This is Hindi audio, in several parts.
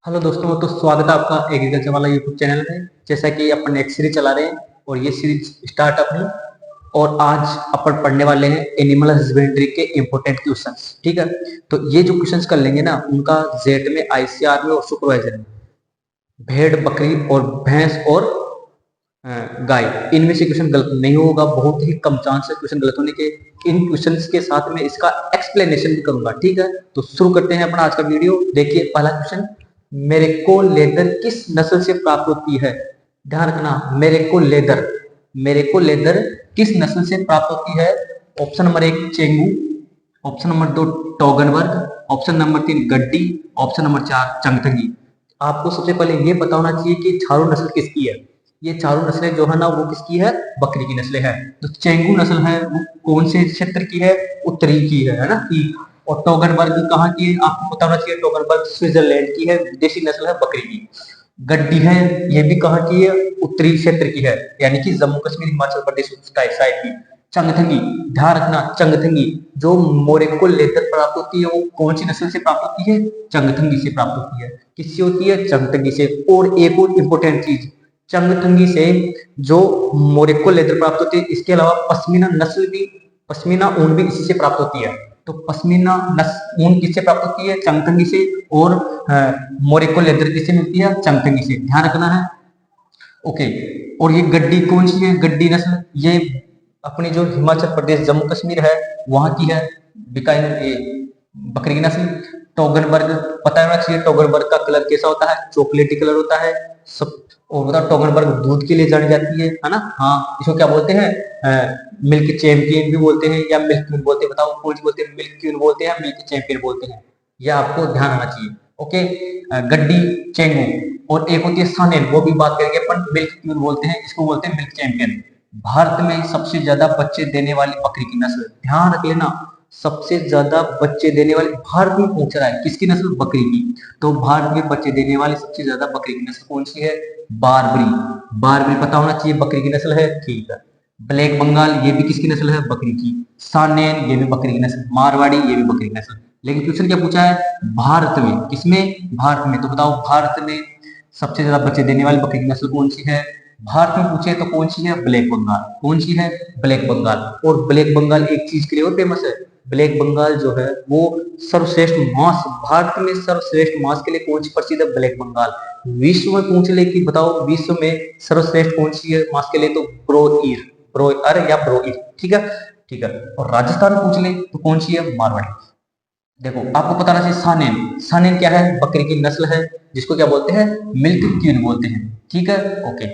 हेलो दोस्तों, तो स्वागत है आपका एग्रीकल्चर वाला यूट्यूब चैनल में। जैसा कि अपन एक सीरीज चला रहे हैं और ये सीरीज स्टार्ट अपनी। और आज अपन पढ़ने वाले हैं एनिमल हस्बेंड्री के इंपॉर्टेंट क्वेश्चंस। ठीक है, तो ये जो क्वेश्चंस कर लेंगे ना, उनका जेट में, आईसीआर में और सुपरवाइजर में भेड़, बकरी और भैंस और गाय, इनमें से क्वेश्चन गलत नहीं होगा। बहुत ही कम चांस है क्वेश्चन गलत होने के। इन क्वेश्चंस के साथ में इसका एक्सप्लेनेशन भी करूंगा। ठीक है, तो शुरू करते हैं अपना आज का वीडियो। देखिए पहला क्वेश्चन, मेरे को लेदर किस नस्ल से प्राप्त होती है? ध्यान रखना, मेरे को लेदर किस नस्ल से प्राप्त होती है? Option number 1 Chegu, option number 2 Toggenburg, option number 3 Gaddi, option number 4 Changthangi. आपको सबसे पहले ये पता होना चाहिए कि चारों नस्ल किसकी है। ये चारों नस्लें जो है ना, वो किसकी है? बकरी की नस्लें है। तो चेंगू नस्ल है वो कौन से क्षेत्र की है? उत्तरी की है ना की। और टोगनबर्ग कहाँ की है? आपको पता होना चाहिए, टोगनबर्ग स्विट्जरलैंड की है, विदेशी नस्ल है बकरी की। गड्डी है, ये भी कहाँ की है? उत्तरी क्षेत्र की है, यानी कि जम्मू कश्मीर हिमाचल प्रदेश साइड की। चंगथंगी, ध्यान रखना, चंगथंगी जो मोरेको लेदर प्राप्त होती है वो कौन सी नस्ल से प्राप्त होती है? चंगथंगी से प्राप्त होती है। किससे होती है? चंगथंगी से। और एक और इंपॉर्टेंट चीज, चंगथंगी से जो मोरेको लेदर प्राप्त होती है, इसके अलावा पश्मीना नस्ल भी, पश्मीना ऊन भी इसी से प्राप्त होती है। तो पश्मीना ऊन किससे प्राप्त होती है? चंगथंगी से। और मोरेको लेदर किससे मिलती है? चंगथंगी से। ध्यान रखना है। ओके, और ये गड्डी कौन सी है? गड्डी नस्ल ये अपनी जो हिमाचल प्रदेश जम्मू कश्मीर है वहां की है, बिकाइन ये बकरी की नस्ल। टोगनबर्ग पता होना चाहिए, टोगनबर्ग का कलर कैसा होता है? चॉकलेटी कलर होता है सब। और बताओ, टोगनबर्ग दूध के लिए जानी जाती है ना? हाँ, इसको क्या बोलते हैं? मिल्क चैंपियन भी बोलते हैं या मिल्क क्वीन बोलते हैं। बताओ कौन सी बोलते हैं? मिल्क क्वीन बोलते हैं या मिल्क चैंपियन बोलते हैं? यह आपको ध्यान आना चाहिए। ओके, गड्डी, चेंगू, और एक होती है सानेन, वो भी बात करेंगे अपन। मिल्क क्वीन बोलते हैं, इसको बोलते हैं मिल्क चैंपियन। भारत में सबसे ज्यादा बच्चे देने वाली बकरी की नस्ल, ध्यान रख लेना, सबसे ज्यादा बच्चे देने वाली, भारत में पूछ रहा है किसकी नस्ल? बकरी की। तो भारत में बच्चे देने वाली सबसे ज्यादा बकरी की नस्ल कौन सी है? बारबरी। बारबरी पता होना चाहिए, बकरी की नस्ल है। ठीक है, ब्लैक बंगाल ये भी किसकी नस्ल है? बकरी की। सानेन ये भी बकरी की नस्ल। मारवाड़ी ये भी बकरी की नस्ल। लेकिन क्वेश्चन क्या पूछा है? भारत में, किसमें? भारत में। तो बताओ भारत में सबसे ज्यादा बच्चे देने वाली बकरी की नस्ल कौन सी है? भारत में पूछे तो कौन सी है? ब्लैक बंगाल। कौन सी है? ब्लैक बंगाल। और ब्लैक बंगाल एक चीज के लिए और फेमस है। ब्लैक बंगाल जो है वो सर्वश्रेष्ठ मांस, भारत में सर्वश्रेष्ठ मांस के लिए कौन सी प्रसिद्ध है? ब्लैक बंगाल। विश्व में पूछ ले कि बताओ विश्व में सर्वश्रेष्ठ कौन सी है मांस के लिए? तो ब्रोईर, ब्रोयर या ब्रोईर। ठीक है, ठीक है। और राजस्थान पूछ ले तो कौन सी है? मारवाड़ी। देखो आपको पता ना चाहिए, सानेन, सानेन क्या है? बकरी की नस्ल है, जिसको क्या बोलते हैं? मिल्क क्वीन बोलते हैं। ठीक है, ओके।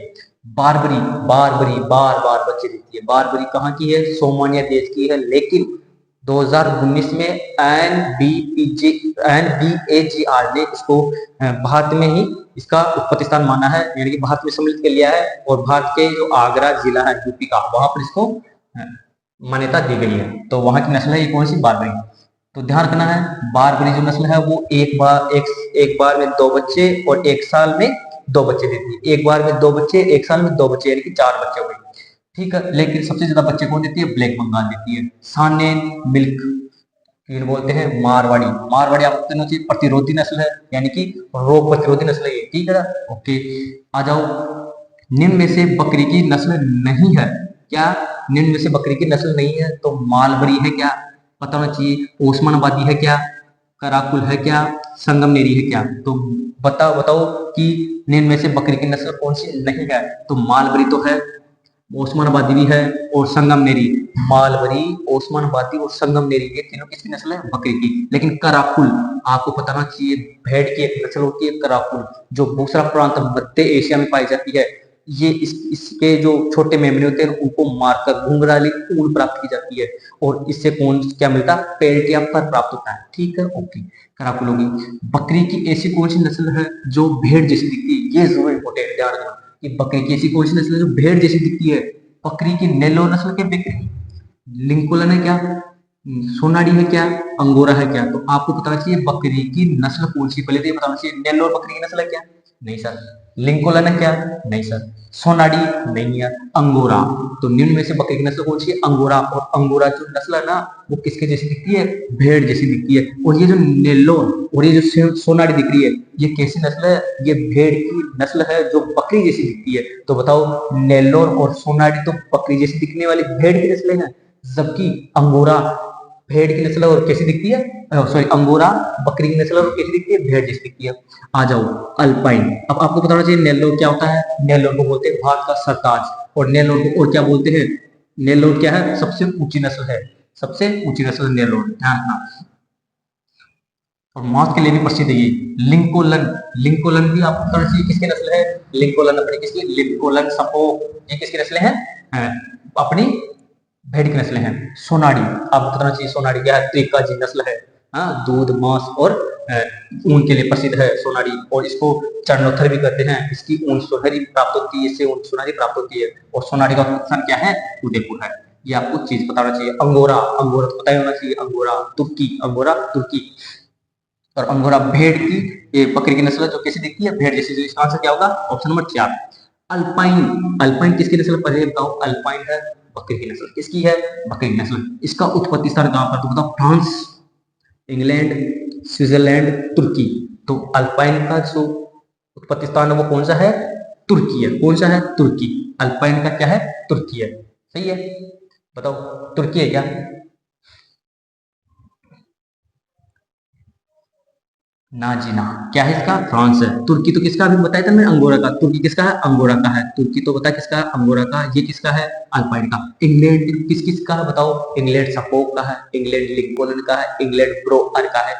बारबरी, बारबरी बार बार बच्चे देती है। बारबरी कहाँ की है? सोमानिया देश की है। लेकिन 2019 में एनबीएजीआर ने इसको भारत में ही इसका उत्पत्ति स्थान माना है, यानी कि भारत में सम्मिलित कर लिया है। और भारत के जो आगरा जिला है यूपी का, वहां पर इसको मान्यता दी गई है। तो वहां की नस्ल है ये कौन सी? बारबरी। तो ध्यान रखना है, बारबरी जो नस्ल है वो एक बार में दो बच्चे और एक साल में दो बच्चे देती है। एक बार में दो बच्चे, एक साल में दो बच्चे, यानी कि चार बच्चे हो गए। ठीक है, लेकिन सबसे ज्यादा बच्चे कौन देती है? ब्लैक बंगाल देती है। सानेन मिल्क क्वीन बोलते हैं मारवाड़ी। मारवाड़ी आपको कहना चाहिए प्रतिरोधी नस्ल है, यानी कि रोग प्रतिरोधी नस्ल है। ठीक है, ओके। आ जाओ, निम्न में से बकरी की नस्ल नहीं है क्या? निम्न में से बकरी की नस्ल नहीं है तो मालबरी है क्या? पता होना चाहिए। ओस्मानाबादी है क्या? कराकुल है क्या? संगमनेरी है क्या? तो बताओ बताओ कि निम्न में से बकरी की नस्ल कौन सी नहीं है? तो मालबरी तो है, ओस्मानाबादी भी है, और संगमनेरी। मालबरी, ओस्मानाबादी और संगमनेरी, ये तीनों किसकी नस्ल है? बकरी की। लेकिन कराकुल आपको पता होना चाहिए, भेड़ की एक नस्ल होती है कराकुल, जो दूसरा प्रांत मध्य एशिया में पाई जाती है। ये इसके जो छोटे मेमने होते हैं उनको मारकर घुंघराली ऊन प्राप्त की जाती है। और इससे कौन क्या मिलता है? पेल्ट या फर प्राप्त होता है। ठीक है, ओके। कराकुल होगी। बकरी की ऐसी कौन सी नस्ल है जो भेड़ जैसी दिखती है? ये जरूर इंपोर्टेंट, ध्यान रखना कि बकरी की ऐसी कौन सी नस्ल है जो भेड़ जैसी दिखती है? बकरी की नेलोर नस्ल के बकरी, लिंकुलन है क्या? सोनाडी है क्या? अंगोरा है क्या? तो आपको बताना चाहिए बकरी की नस्ल कौन सी, पहले तो ये बताना चाहिए नेलोर बकरी की नस्ल है क्या? नहीं सर। लिंकोलन है क्या? नहीं सर। सोनाडी? नहीं है। अंगोरा? तो निम्न में से बकरी की नस्ल कौन सी है? अंगोरा। और अंगोरा जो नस्ल है ना, वो किसके जैसी दिखती है? भेड़ जैसी दिखती है। और ये जो नेल्लोर और ये जो सोनाडी दिख रही है, ये कैसी नस्ल है? ये भेड़ की नस्ल है जो बकरी जैसी दिखती है। तो बताओ, नेल्लोर और सोनाडी तो बकरी जैसी दिखने वाली भेड़ की नस्लें हैं, जबकि अंगोरा भेड़ की नस्ल और कैसी दिखती है? सॉरी, अंगोरा बकरी की नस्ल और कैसी दिखती है? भेड़ जैसी दिखती है। आ जाओ अल्पाइन। अब आपको बताना चाहिए नेल्लोर क्या होता है। नेल्लोर को बोलते हैं भारत का सरताज। और नेल्लोर को और क्या बोलते हैं? नेल्लोर क्या है? सबसे ऊंची नस्ल है। सबसे ऊंची नस्ल नेल्लोर, ध्यान रखना। और मांस के लिए भी प्रसिद्ध है ये। लिंकोलन। लिंकोलन भी आपको बताना चाहिए किसकी नस्ल है? लिंकोलन अपनी किसकी? लिंकोलन सपोक, ये किसकी नस्ल है? अपनी भेड़ की नस्लें हैं। सोनाडी आपको बताना चाहिए, सोनाडी क्या है? त्रिकाजी नस्ल है। हाँ, दूध, मांस और ऊन के लिए प्रसिद्ध है सोनाडी। और इसको चरणोत्तर भी कहते हैं। इसकी ऊन सुनहरी प्राप्त होती है, इससे ऊन सुनहरी प्राप्त होती है। और सोनाडी का स्थान क्या है? उदयपुर है। ये आपको चीज बताना चाहिए। अंगोरा, अंगोरा तो पता ही होना चाहिए। अंगोरा तुर्की, अंगोरा तुर्की। और अंगोरा भेड़ की, ये बकरी की नस्ल है जो कैसी दिखती है? भेड़ जैसी। इसका आंसर क्या होगा? Option number 4। अल्पाइन। अल्पाइन किसकी नस्ल पर है? बताओ। अल्पाइन है बकरी की नस्ल। किसकी है? बकरी की नस्ल। इसका उत्पत्ति स्थान कहां पर? तो बताओ। फ्रांस, इंग्लैंड, स्विट्जरलैंड, तुर्की। तो अल्पाइन का जो उत्पत्ति स्थान है वो कौन सा है? तुर्की है। कौन सा है? तुर्की। अल्पाइन का क्या है? तुर्की है। सही है? बताओ, तुर्की है क्या? ना जी ना। क्या है इसका? फ्रांस है। तुर्की तो किसका? अभी बताया था मैंने, अंगोरा का। तुर्की किसका है? अंगोरा का है। तुर्की तो बता किसका है? अंगोरा का। ये किसका है? अल्पाइन का। इंग्लैंड किस किस का है? बताओ। इंग्लैंड सपोक का है, इंग्लैंड लिंकोलन का है, इंग्लैंड ब्रोअर का है।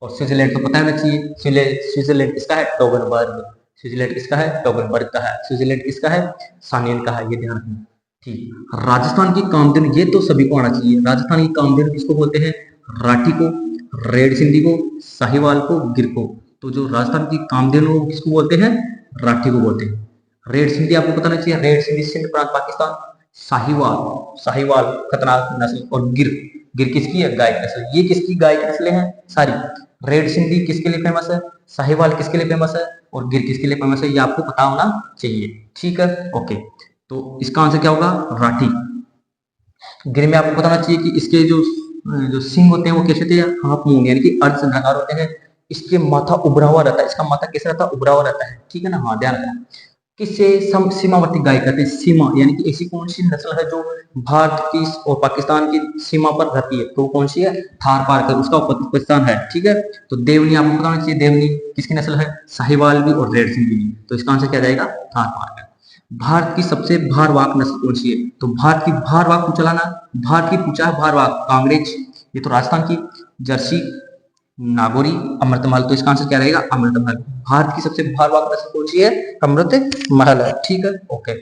और स्विट्जरलैंड तो पता होना चाहिए। स्विट्जरलैंड किसका है? टोगनबर्ग। स्विट्जरलैंड किसका है? टोगनबर्ग का है। स्विट्जरलैंड किसका है? सानियन का है। ये ध्यान रखना। ठीक। राजस्थान की कामधेनु, ये तो सभी को आना चाहिए। राजस्थान की कामधेनु किसको बोलते हैं? राठी को, रेड सिंधी को, साहिवाल को, गिर को। तो जो राजस्थान की कामधेनु किसको बोलते हैं? राठी को बोलते हैं। रेड सिंधी आपको बताना चाहिए। रेड सिंधी सिंध प्रांत पाकिस्तान। साहिवाल, साहिवाल खतरनाक नस्ल। और गिर, गिर किसकी है? गाय की नस्ल। ये किसकी गाय की नस्लें हैं सारी? रेड सिंधी किसके लिए फेमस है? साहिवाल किसके लिए फेमस है? और गिर किसके लिए फेमस है? ये आपको पता होना चाहिए। ठीक है, ओके। तो इसका आंसर क्या होगा? राठी। गिर में आपको बताना चाहिए कि इसके जो जो सींग होते हैं वो कैसे होते हैं? हाफ मून, यानी कि अर्धचंद्राकार होते हैं। इसके माथा उभरा हुआ रहता है। इसका माथा कैसा रहता है? उभरा हुआ रहता है। ठीक है ना? हाँ, ध्यान रखना। किससे सीमावर्ती गाय कहते हैं? सीमा, यानी कि ऐसी कौन सी नस्ल है जो भारत की और पाकिस्तान की सीमा पर रहती है? तो कौन सी है? थार पारकर, उसका पाकिस्तान है। ठीक है। तो देवनी आपको बताना चाहिए। देवनी किसकी नस्ल है? साहिवाल भी और रेड सिंह भी। तो इसका आंसर क्या जाएगा? थार पारकर। भारत की सबसे भारवाहक नस्ल कौन सी है? तो भारत की भारवाहक पूछ लाना। भारत की पूछा है भारवाहक। कांग्रेज, ये तो राजस्थान की। जर्सी, नागौरी, अमृतमहल। तो इसका आंसर क्या रहेगा? अमृतमहल। भारत की सबसे भारवाहक नस्ल कौन सी है? अमृतमहल है। ठीक है, ओके।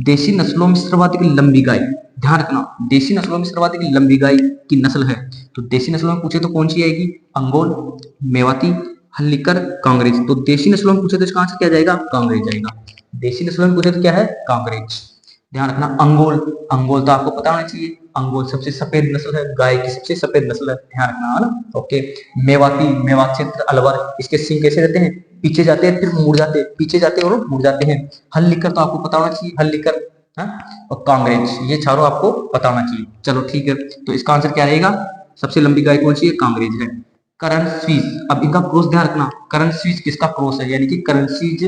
देशी नस्लों में सर्वाधिक लंबी गाय, ध्यान रखना। देशी नस्लों में सर्वाधिक लंबी गाय की नस्ल है। तो देशी नस्लों में पूछे तो कौन सी आएगी? अंगोल, मेवाती, हल्लीकर, कांग्रेज। तो देशी नस्लों में पूछे तो इसका आंसर क्या जाएगा? कांग्रेज जाएगा। देशी नस्लों में पूछे तो क्या है? कांग्रेज। ध्यान रखना। अंगोल, अंगोल तो आपको पता होना चाहिए। अंगोल सबसे सफेद नस्ल है, गाय की सबसे सफेद नस्ल है। ध्यान रखना, है ना? ओके। मेवाती, मेवात क्षेत्र अलवर। इसके सींग कैसे रहते हैं? पीछे जाते हैं फिर मुड़ जाते हैं, पीछे जाते हैं और मुड़ जाते हैं। हल्लीकर तो आपको पता होना चाहिए। हल्लीकर, हाँ। और कांग्रेज, ये चारों आपको पता होना चाहिए। चलो ठीक है। तो इसका आंसर क्या रहेगा? सबसे लंबी गाय कौन सी है? कांग्रेज है। करण स्वीज, अब इनका क्रॉस ध्यान रखना। करण स्वीज किसका क्रॉस है? यानी कि करण स्वीज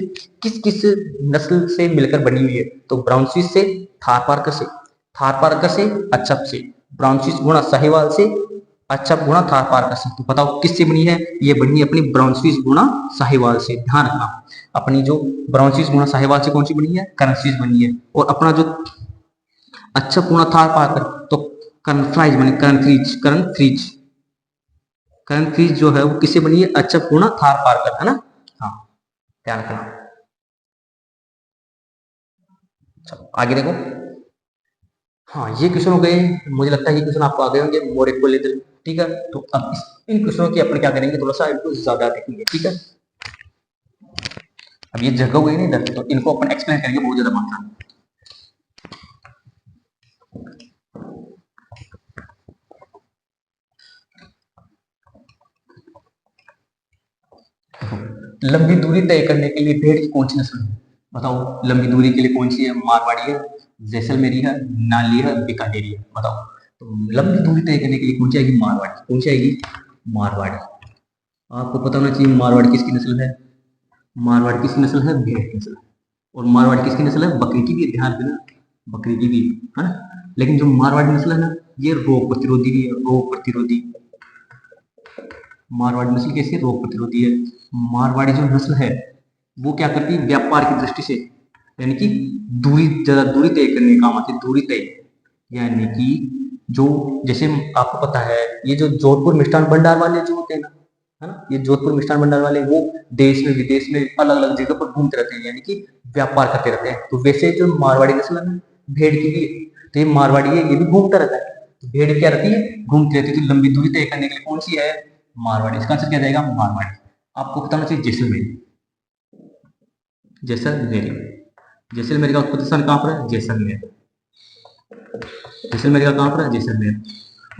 किस किस नस्ल से मिलकर बनी हुई है? तो ब्राउन स्वीज से, थार पारकर से, थार पारकर से, अच्छप से। ब्राउन स्वीज गुणा साहिवाल से, अच्छप गुणा थार पारकर से। तो बताओ किससे बनी है? ये बनी है अपनी ब्राउन स्वीज गुणा साहिवाल से। ध्यान रखना। अपनी जो ब्राउन स्वीज गुणा साहिवाल से कौन सी बनी है? करण स्वीज बनी है। और अपना जो अच्छप गुणा थार पारकर, तो करण फ्राइज बनी, करण फ्रीज, करण फ्रीज। करण फ्रीज जो है वो किससे बनी है? अच्छप गुणा थार पारकर, है ना? हाँ, ध्यान रखना। चलो आगे देखो। हाँ, ये क्वेश्चन हो गए। मुझे लगता है ये क्वेश्चन आपको आ गए होंगे मोर इक्वल लेवल। ठीक है। तो अब इन क्वेश्चनों की अपन क्या करेंगे? थोड़ा सा इनको ज्यादा देखेंगे। ठीक है। अब ये जगह हुई नहीं इधर, तो इनको अपन एक्सप्लेन करेंगे बहुत ज्यादा मात्रा में। लंबी दूरी तय करने के लिए भेड़ की कौन सी नस्ल है? बताओ, लंबी दूरी के लिए कौन सी है? मारवाड़ी है, जैसलमेरी है, नाली है, बीकानेरी है, बताओ। तो लंबी दूरी तय करने के लिए कौन सी आएगी? मारवाड़ी। कौन सी आएगी? मारवाड़ी। आपको पता होना चाहिए मारवाड़ी किसकी नस्ल है? मारवाड़ी किसकी नस्ल है? भेड़ की नस्ल है। और मारवाड़ी किसकी नस्ल है? बकरी की भी, ध्यान देना, बकरी की भी है ना। लेकिन जो मारवाड़ी नस्ल है ना, ये रोग प्रतिरोधी भी है, रोग प्रतिरोधी। मारवाड़ी नस्ल कैसी है? रोग प्रतिरोधी है। मारवाड़ी जो नस्ल है वो क्या करती है? व्यापार की दृष्टि से, यानी कि दूरी, ज्यादा दूरी तय करने का काम आती है, दूरी तय। यानी कि जो, जैसे आपको पता है ये जो जोधपुर मिष्ठान भंडार वाले जो होते हैं ना, है ना, ये जोधपुर मिष्ठान भंडार वाले वो देश में विदेश में अलग अलग जगह पर घूमते रहते हैं, यानी कि व्यापार करते रहते हैं। तो वैसे जो मारवाड़ी नस्ल है ना, भेड़ की भी, तो ये मारवाड़ी है, ये भी घूमता रहता है। तो भेड़ क्या रहती है? घूमती रहती है। तो लंबी दूरी तय करने के लिए कौन सी है? मारवाड़ी। इसका आंसर क्या जाएगा? मारवाड़ी। आपको बताना चाहिए जैसलमेर। जैसलमेर, जैसलमेर का उत्पत्ति स्थान कहाँ पर है? जैसलमेर। जैसलमेर का कहाँ पर है? जैसलमेर।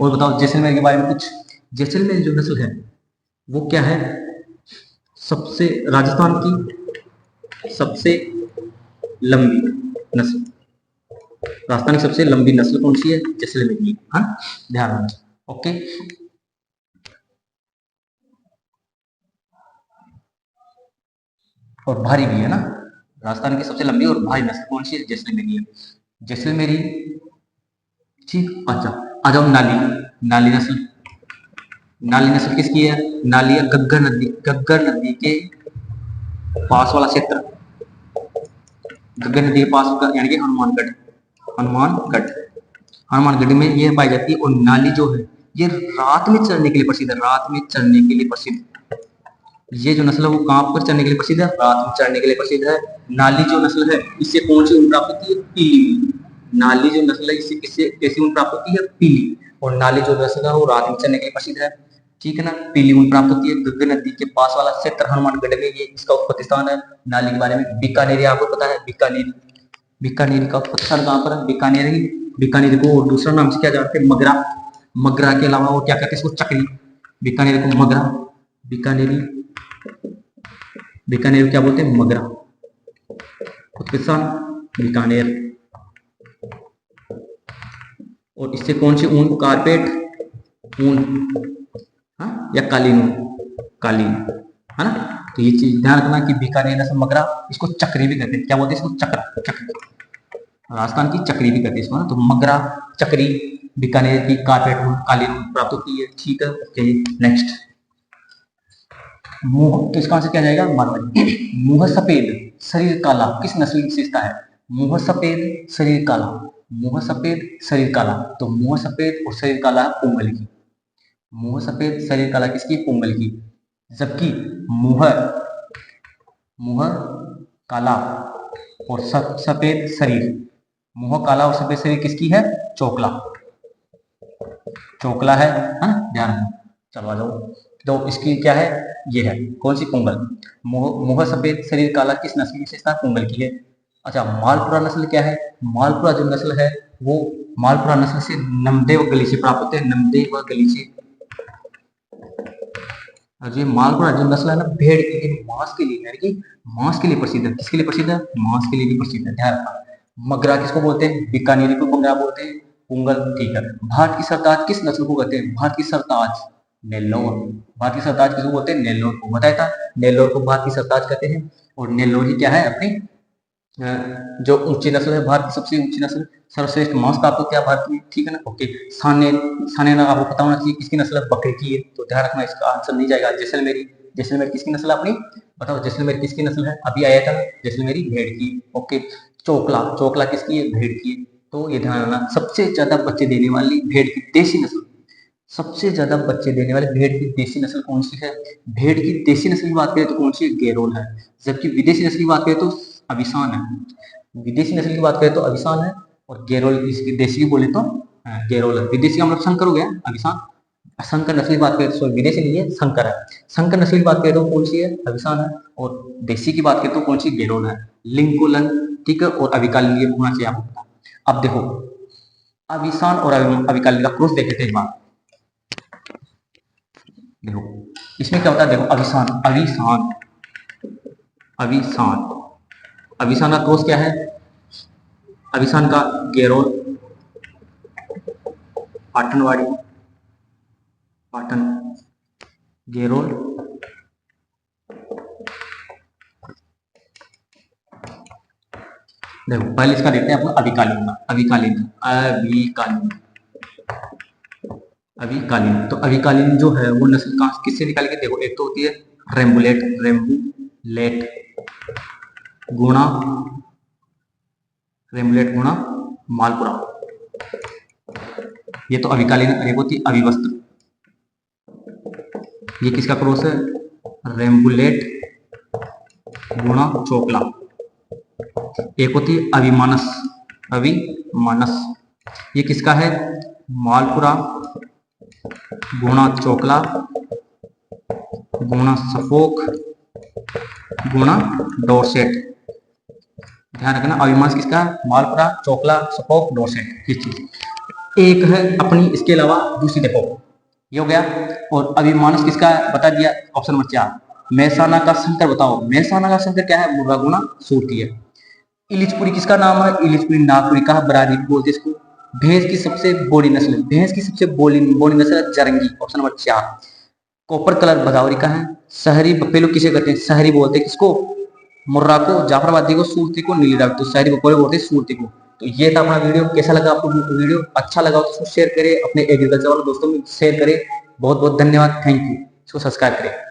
और बताओ जैसलमेर के बारे में कुछ। जैसलमेर जो नस्ल है वो क्या है? सबसे, राजस्थान की सबसे लंबी नस्ल, राजस्थान की सबसे लंबी नस्ल कौन सी है? जैसलमेर की। हाँ, ध्यान रखना। ओके, और भारी भी है ना। राजस्थान की सबसे लंबी और भारी नस्ल कौन सी है? जैसलमेरी है। जैसलमेरी, ठीक। अच्छा, आ जाओ नाली। नाली नस्ल, नाली नस्ल किसकी है? नाली है गग्गर नदी, गग्गर नदी के पास वाला क्षेत्र, गग्गर नदी के पास का, यानी कि हनुमानगढ़। हनुमानगढ़, हनुमानगढ़ में ये पाई जाती है। और नाली जो है ये रात में चरने के लिए प्रसिद्ध है, रात में चरने के लिए प्रसिद्ध। ये जो नस्ल है वो कहाँ पर चरने के लिए प्रसिद्ध है? रात में चरने के लिए प्रसिद्ध है। नाली जो नस्ल है इससे कौन सी ऊन प्राप्त होती है? पीली। नाली जो नस्ल है इससे किससे कैसी ऊन प्राप्त होती है? पीली। और नाली जो नस्ल है वो रात में चरने के लिए प्रसिद्ध है, ठीक है ना। पीली ऊन प्राप्त होती है। गंगा नदी के पास वाला क्षेत्र हनुमानगढ़ में ये इसका उत्पत्ति स्थान है। नाली के बारे में बीकानेरी आपको पता है, बीकानेरी। बीकानेरी का उत्पत्ति स्थान कहाँ पर है? बीकानेरी। बीकानेरी को और दूसरा नाम से क्या जानते हैं? मगरा। मगरा के अलावा और क्या कहते हैं इसको? चकरी। बीकानेरी को मगरा, बीकानेरी, बीकानेर क्या बोलते हैं? मगरा। उत्पत्ति स्थान बीकानेर। और इससे कौन सी ऊन? कारपेट ऊन, हाँ, या कालीन ऊन, कालीन, है ना। तो ये चीज ध्यान रखना कि बीकानेर नस्ल मगरा, इसको चक्री भी कहते हैं। क्या बोलते हैं इसको? चक्र, चक्र। राजस्थान की चक्री भी कहते हैं इसको ना। तो मगरा, चक्री, बीकानेर की कारपेट ऊन, कालीन ऊन प्राप्त होती है, ठीक है। Okay, next. मुंह, तो इसका आंसर क्या जाएगा? मारवाड़ी। मुंह सफेद, शरीर काला, किस नस्ल की विशेषता है? मुंह सफेद, शरीर काला। मुंह सफेद, शरीर काला। तो मुंह सफेद और शरीर काला है पोंगल की। मुंह सफेद, शरीर काला किसकी? पोंगल की। जबकि मुंह, मुंह काला और सफेद शरीर, मुंह काला और सफेद शरीर किसकी है? चोकला। चोकला है, ध्यान रखना। चलो आ जाओ। तो इसकी क्या है? ये है कौन सी? पोंगल। मुंह सफेद, शरीर काला, किस नस्ल की विशेषता? पोंगल की है। अच्छा, मालपुरा नस्ल क्या है? मालपुरा जो नस्ल है वो, मालपुरा नस्ल से नमदेव गली से प्राप्त होते हैं, नमदेव गली से। और ये मालपुरा जो नस्ल है ना, भेड़ के लिए, मांस के लिए, यानी कि मांस के लिए प्रसिद्ध है। किसके लिए प्रसिद्ध है? मांस के लिए भी प्रसिद्ध है, ध्यान रखना। मगरा किसको बोलते हैं? बीकानेरी को मगरा बोलते हैं, पोंगल, ठीक है। भारत की सरताज किस नस्ल को कहते हैं? भारत की सरताज नेल्लोर। भारत की सरताज किसको बोलते हैं? नेल्लोर को। बताया था, नेल्लोर को भारत की सरताज कहते हैं। और नेल्लोर ही क्या है? अपनी जो ऊंची नस्ल है, भारत की सबसे ऊंची नस्ल, सर्वश्रेष्ठ मांस प्राप्त होता है भारत में, ठीक है ना। ओके, साने, साने ना आपको पता होना चाहिए किसकी नस्ल है? बकरी की है। तो ध्यान रखना, इसका आंसर नहीं जाएगा जैसलमेरी। जैसलमेर किसकी नस्ल है अपनी? बताओ जैसलमेर किसकी नस्ल है? अभी आया था जैसलमेरी भेड़ की। ओके, चोकला, चोकला किसकी है? भेड़ की है। तो ये ध्यान रखना, सबसे ज्यादा बच्चे देने वाली भेड़ की देशी नस्ल, सबसे ज्यादा बच्चे देने वाले भेड़ की देशी नस्ल कौन सी है? भेड़ की देशी नस्ल की बात करें तो कौन सी है? गैरोल है। जबकि विदेशी नस्ल की बात करें तो अभिसान है। विदेशी नस्ल की बात करें तो अभिसान है, और गैरोल, इसकी देशी की बोले तो गैरोल है। विदेशी का मतलब शंकर हो गया, अभिसान। शंकर नस्ल की बात करें तो विदेशी नहीं है, शंकर है। शंकर नस्ल की बात करें तो कौन सी है? अभिसान है। और देशी की बात करें तो कौन सी? गैरोल है। लिंकोलन, ठीक है। और अभिकालीन, ये होना चाहिए आपको। अब देखो, अभिसान और अभिकालीन का क्रॉस देखे थे एक बार। देखो इसमें क्या होता है, देखो अभिसान, अभिसान, अविसान। अविसान का क्रॉस क्या है? अविसान का गेरोल, पाटनवाड़ी, पाटन, गेरोल, देखो पहले इसका देखते हैं अपना अभिकालीन। अभिकालीन अभिकालीन अभिकालीन तो अभिकालीन जो है वो नस्ल कहाँ किससे निकाली गई? देखो एक तो होती है रेम्बुलेट, रेम्बुलेट गुणा, रेम्बुलेट गुणा मालपुरा, ये तो अभिकालीन। एक होती है अभिवस्त्र, ये किसका क्रॉस है? रेम्बुलेट गुणा चोकला। एक होती है अभिमानस, अभिमानस, ये किसका है? मालपुरा गुणा चोकला गुणा सफोक गुणा डोरसेट। ध्यान रखना अभिमानस किसका है? मालपुरा, चोकला, सफोक, डोरसेट, ये चीज। एक है अपनी इसके अलावा दूसरी, देखो ये हो गया। और अभिमानस किसका है बता दिया, ऑप्शन नंबर 4। मेहसाना का शंकर बताओ, मेहसाना का शंकर क्या है? मुर्गा गुणा सूरती है। इलिचपुरी किसका नाम है? इलिचपुरी नागपुरी का बरादरी बोलते इसको। भैंस की सबसे बड़ी नस्ल, भैंस की सबसे बड़ी नस्ल है Jarange, option number 4। Copper colour Bhadawari का है। शहरी बफेलो किसे कहते हैं? शहरी बोलते हैं किसको? मुर्रा को, जाफराबादी को, सूरती को, नीली डाक, तो शहरी बफेलो बोलते हैं सूरती को। तो ये था अपना वीडियो। कैसा लगा आपको वीडियो? अच्छा लगा तो इसको शेयर करें, अपने एग्रीकल्चर वाले दोस्तों में शेयर करें। बहुत बहुत धन्यवाद, थैंक यू। इसको सब्सक्राइब करें।